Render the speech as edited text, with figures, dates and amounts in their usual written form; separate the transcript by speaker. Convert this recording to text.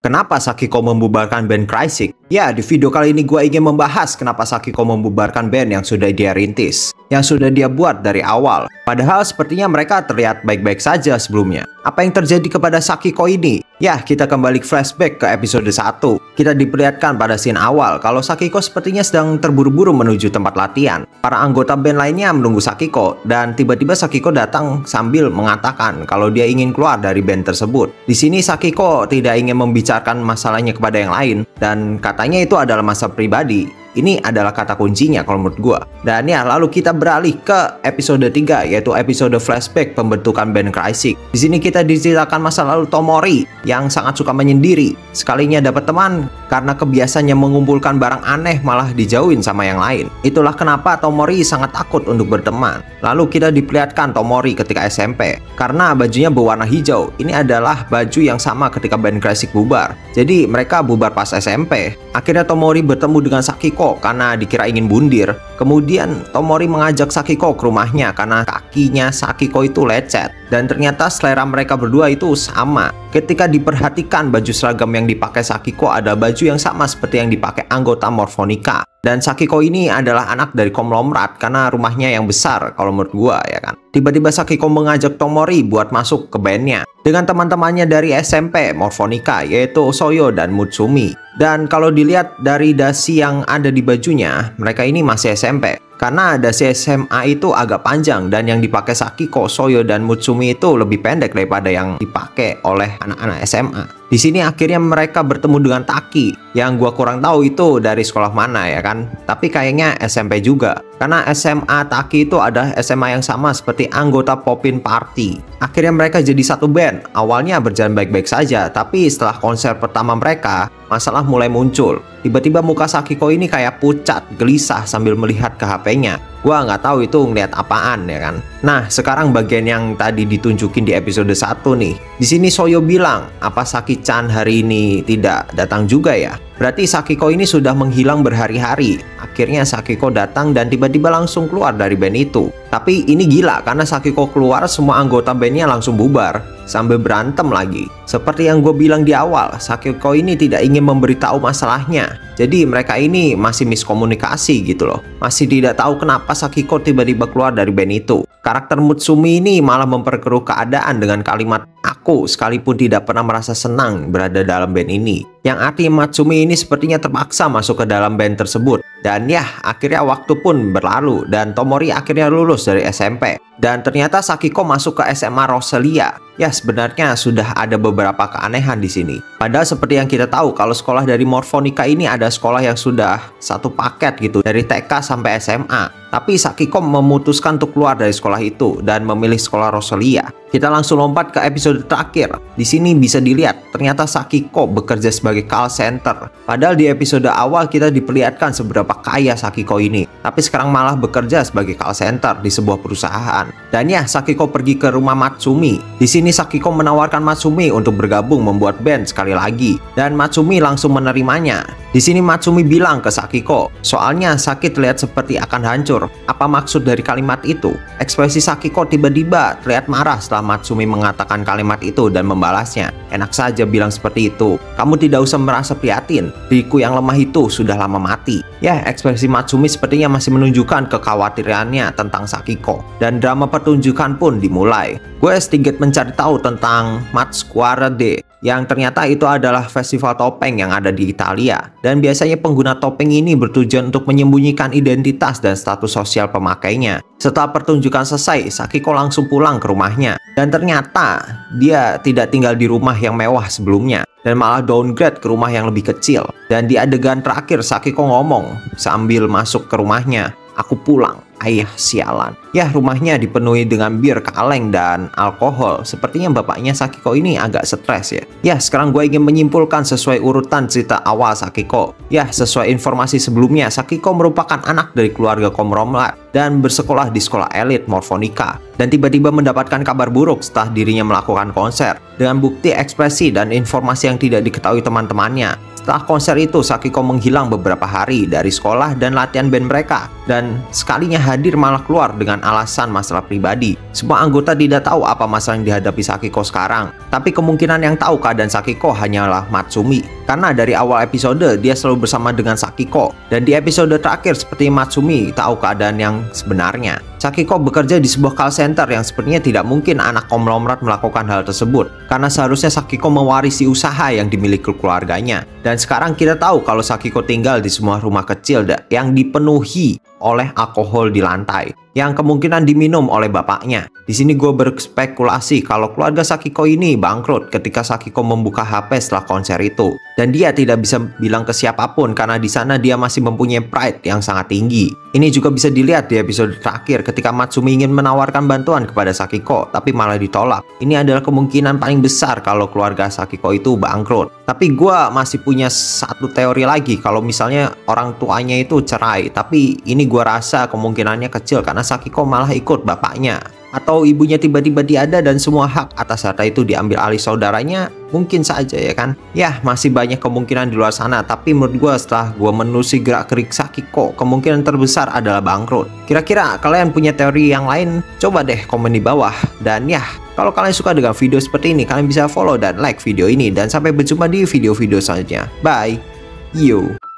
Speaker 1: kenapa Sakiko membubarkan band Crysic? Ya, di video kali ini gue ingin membahas kenapa Sakiko membubarkan band yang sudah dia rintis, yang sudah dia buat dari awal. Padahal sepertinya mereka terlihat baik-baik saja sebelumnya. Apa yang terjadi kepada Sakiko ini? Ya, kita kembali flashback ke episode 1. Kita diperlihatkan pada scene awal kalau Sakiko sepertinya sedang terburu-buru menuju tempat latihan. Para anggota band lainnya menunggu Sakiko, dan tiba-tiba Sakiko datang sambil mengatakan kalau dia ingin keluar dari band tersebut. Di sini Sakiko tidak ingin membicarakan masalahnya kepada yang lain, dan katanya itu adalah masalah pribadi. Ini adalah kata kuncinya kalau menurut gua. Dan ya, lalu kita beralih ke episode 3, yaitu episode flashback pembentukan band Crysic. Di sini kita diceritakan masa lalu Tomori yang sangat suka menyendiri. Sekalinya dapat teman, karena kebiasaannya mengumpulkan barang aneh malah dijauhin sama yang lain. Itulah kenapa Tomori sangat takut untuk berteman. Lalu kita diperlihatkan Tomori ketika SMP. Karena bajunya berwarna hijau, ini adalah baju yang sama ketika band Crysic bubar. Jadi mereka bubar pas SMP. Akhirnya Tomori bertemu dengan Sakiko karena dikira ingin bundir. Kemudian Tomori mengajak Sakiko ke rumahnya karena kakinya Sakiko itu lecet. Dan ternyata selera mereka berdua itu sama. Ketika diperhatikan, baju seragam yang dipakai Sakiko adalah baju yang sama seperti yang dipakai anggota Morphonica. Dan Sakiko ini adalah anak dari konglomerat karena rumahnya yang besar kalau menurut gua, ya kan. Tiba-tiba Sakiko mengajak Tomori buat masuk ke bandnya dengan teman-temannya dari SMP Morphonica, yaitu Soyo dan Mutsumi. Dan kalau dilihat dari dasi yang ada di bajunya, mereka ini masih SMP. Karena dasi SMA itu agak panjang dan yang dipakai Sakiko, Soyo, dan Mutsumi itu lebih pendek daripada yang dipakai oleh anak-anak SMA. Di sini akhirnya mereka bertemu dengan Taki, yang gua kurang tahu itu dari sekolah mana, ya kan. Tapi kayaknya SMP juga. Karena SMA Taki itu ada SMA yang sama seperti anggota Popin Party. Akhirnya mereka jadi satu band. Awalnya berjalan baik-baik saja, tapi setelah konser pertama mereka, masalah mulai muncul. Tiba-tiba muka Sakiko ini kayak pucat, gelisah sambil melihat ke HP-nya. Gua nggak tahu itu ngeliat apaan, ya kan. Nah, sekarang bagian yang tadi ditunjukin di episode 1 nih. Di sini Soyo bilang, apa Saki-chan hari ini tidak datang juga ya? Berarti Sakiko ini sudah menghilang berhari-hari. Akhirnya Sakiko datang dan tiba-tiba langsung keluar dari band itu. Tapi ini gila, karena Sakiko keluar, semua anggota bandnya langsung bubar sambil berantem lagi. Seperti yang gue bilang di awal, Sakiko ini tidak ingin memberitahu masalahnya. Jadi mereka ini masih miskomunikasi gitu loh. Masih tidak tahu kenapa Sakiko tiba-tiba keluar dari band itu. Karakter Mutsumi ini malah memperkeruh keadaan dengan kalimat, "Aku sekalipun tidak pernah merasa senang berada dalam band ini." Yang artinya Mutsumi ini sepertinya terpaksa masuk ke dalam band tersebut. Dan ya, akhirnya waktu pun berlalu dan Tomori akhirnya lulus dari SMP. Dan ternyata Sakiko masuk ke SMA Roselia. Ya, sebenarnya sudah ada beberapa keanehan di sini. Padahal seperti yang kita tahu, kalau sekolah dari Morphonica ini ada sekolah yang sudah satu paket gitu, dari TK sampai SMA. Tapi Sakiko memutuskan untuk keluar dari sekolah itu dan memilih sekolah Roselia. Kita langsung lompat ke episode terakhir. Di sini bisa dilihat, ternyata Sakiko bekerja sebagai call center. Padahal di episode awal kita diperlihatkan seberapa kaya Sakiko ini. Tapi sekarang malah bekerja sebagai call center di sebuah perusahaan. Dan ya, Sakiko pergi ke rumah Matsumi. Di sini Sakiko menawarkan Matsumi untuk bergabung membuat band sekali lagi. Dan Matsumi langsung menerimanya. Di sini Matsumi bilang ke Sakiko, soalnya Saki terlihat seperti akan hancur. Apa maksud dari kalimat itu? Ekspresi Sakiko tiba-tiba terlihat marah setelah Matsumi mengatakan kalimat itu dan membalasnya. Enak saja bilang seperti itu. Kamu tidak usah merasa prihatin. Diriku yang lemah itu sudah lama mati. Ya, ekspresi Matsumi sepertinya masih menunjukkan kekhawatirannya tentang Sakiko. Dan drama pertunjukan pun dimulai. Gue sedikit mencari tahu tentang Masquerade, yang ternyata itu adalah festival topeng yang ada di Italia. Dan biasanya pengguna topeng ini bertujuan untuk menyembunyikan identitas dan status sosial pemakainya. Setelah pertunjukan selesai, Sakiko langsung pulang ke rumahnya. Dan ternyata dia tidak tinggal di rumah yang mewah sebelumnya, dan malah downgrade ke rumah yang lebih kecil. Dan di adegan terakhir Sakiko ngomong sambil masuk ke rumahnya, "Aku pulang, ayah sialan." Ya, rumahnya dipenuhi dengan bir, kaleng, dan alkohol. Sepertinya bapaknya Sakiko ini agak stres ya. Ya, sekarang gue ingin menyimpulkan sesuai urutan cerita awal Sakiko. Ya, sesuai informasi sebelumnya, Sakiko merupakan anak dari keluarga konglomerat dan bersekolah di sekolah elit Morphonica. Dan tiba-tiba mendapatkan kabar buruk setelah dirinya melakukan konser. Dengan bukti ekspresi dan informasi yang tidak diketahui teman-temannya, Setelah konser itu, Sakiko menghilang beberapa hari dari sekolah dan latihan band mereka. Dan sekalinya hadir malah keluar dengan alasan masalah pribadi. Semua anggota tidak tahu apa masalah yang dihadapi Sakiko sekarang. Tapi kemungkinan yang tahu keadaan Sakiko hanyalah Matsumi. Karena dari awal episode, dia selalu bersama dengan Sakiko. Dan di episode terakhir, seperti Matsumi tahu keadaan yang sebenarnya. Sakiko bekerja di sebuah call center yang sepertinya tidak mungkin anak konglomerat melakukan hal tersebut. Karena seharusnya Sakiko mewarisi usaha yang dimiliki keluarganya. Dan sekarang kita tahu kalau Sakiko tinggal di sebuah rumah kecil yang dipenuhi oleh alkohol di lantai yang kemungkinan diminum oleh bapaknya. Di sini gue berspekulasi kalau keluarga Sakiko ini bangkrut ketika Sakiko membuka HP setelah konser itu. Dan dia tidak bisa bilang ke siapapun karena di sana dia masih mempunyai pride yang sangat tinggi. Ini juga bisa dilihat di episode terakhir ketika Matsumi ingin menawarkan bantuan kepada Sakiko, tapi malah ditolak. Ini adalah kemungkinan paling besar kalau keluarga Sakiko itu bangkrut. Tapi gue masih punya satu teori lagi kalau misalnya orang tuanya itu cerai, tapi ini gue rasa kemungkinannya kecil karena Sakiko malah ikut bapaknya. Atau ibunya tiba-tiba diada dan semua hak atas harta itu diambil alih saudaranya, mungkin saja ya kan. Ya, masih banyak kemungkinan di luar sana, tapi menurut gue setelah gue menelusuri gerak-gerik Sakiko, kemungkinan terbesar adalah bangkrut. Kira-kira kalian punya teori yang lain? Coba deh komen di bawah. Dan ya, kalau kalian suka dengan video seperti ini, kalian bisa follow dan like video ini. Dan sampai berjumpa di video-video selanjutnya. Bye! Yo!